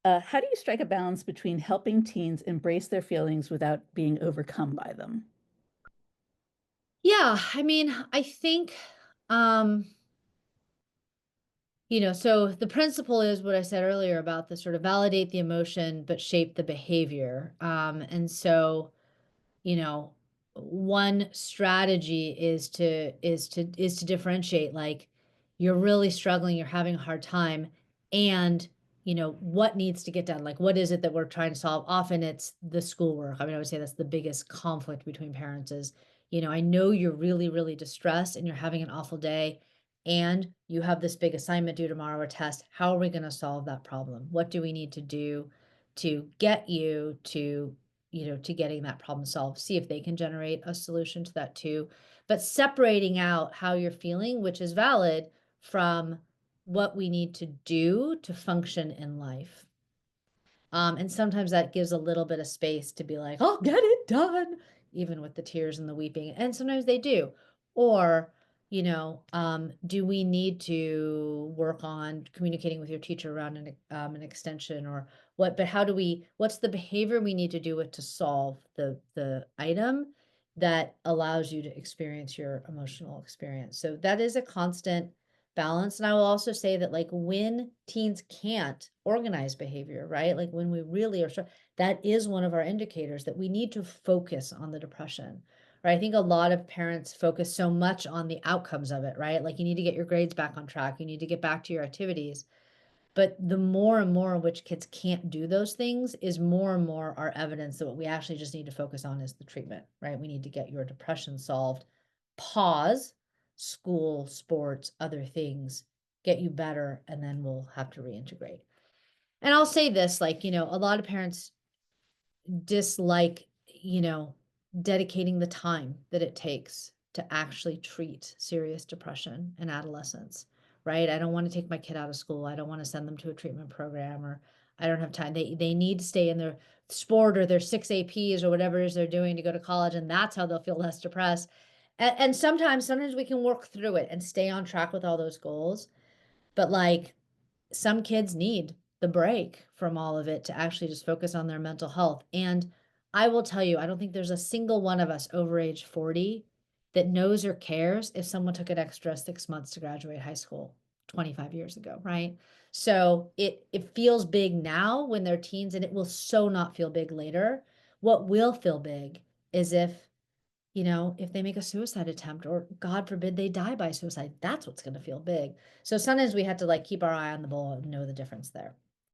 How do you strike a balance between helping teens embrace their feelings without being overcome by them? Yeah, I mean, I think, um, so the principle is what I said earlier about the sort of validate the emotion, but shape the behavior. And so, you know, one strategy is to differentiate, like, you're really struggling, you're having a hard time, and what needs to get done, like what is it that we're trying to solve. Often it's the schoolwork. I mean, I would say that's the biggest conflict between parents is, I know you're really really distressed and you're having an awful day, and you have this big assignment due tomorrow or test. How are we going to solve that problem? What do we need to do to get you to getting that problem solved? See if they can generate a solution to that too. But separating out how you're feeling, which is valid, from what we need to do to function in life. And sometimes that gives a little bit of space to be like, "I'll get it done," even with the tears and the weeping. And sometimes they do. Or, do we need to work on communicating with your teacher around an extension, or what? But what's the behavior we need to do it to solve the item that allows you to experience your emotional experience? So that is a constant balance. And I will also say that, like, when teens can't organize behavior, right? Like when we really are that is one of our indicators that we need to focus on the depression. Right? I think a lot of parents focus so much on the outcomes of it, right? Like, you need to get your grades back on track, you need to get back to your activities. But the more and more in which kids can't do those things is more and more our evidence that what we actually just need to focus on is the treatment, right? We need to get your depression solved. Pause school, sports, other things, get you better, and then we'll have to reintegrate. And I'll say this, like, a lot of parents dislike, dedicating the time that it takes to actually treat serious depression in adolescence, right? I don't want to take my kid out of school. I don't want to send them to a treatment program, or I don't have time. They need to stay in their sport or their 6 APs or whatever it is they're doing to go to college, and that's how they'll feel less depressed. And sometimes we can work through it and stay on track with all those goals. But, like, some kids need the break from all of it to actually just focus on their mental health. And I will tell you, I don't think there's a single one of us over age 40 that knows or cares if someone took an extra 6 months to graduate high school 25 years ago, right? So it feels big now when they're teens, and it will so not feel big later. What will feel big is if they make a suicide attempt, or God forbid they die by suicide. That's what's going to feel big. So sometimes we have to, like, keep our eye on the ball and know the difference there.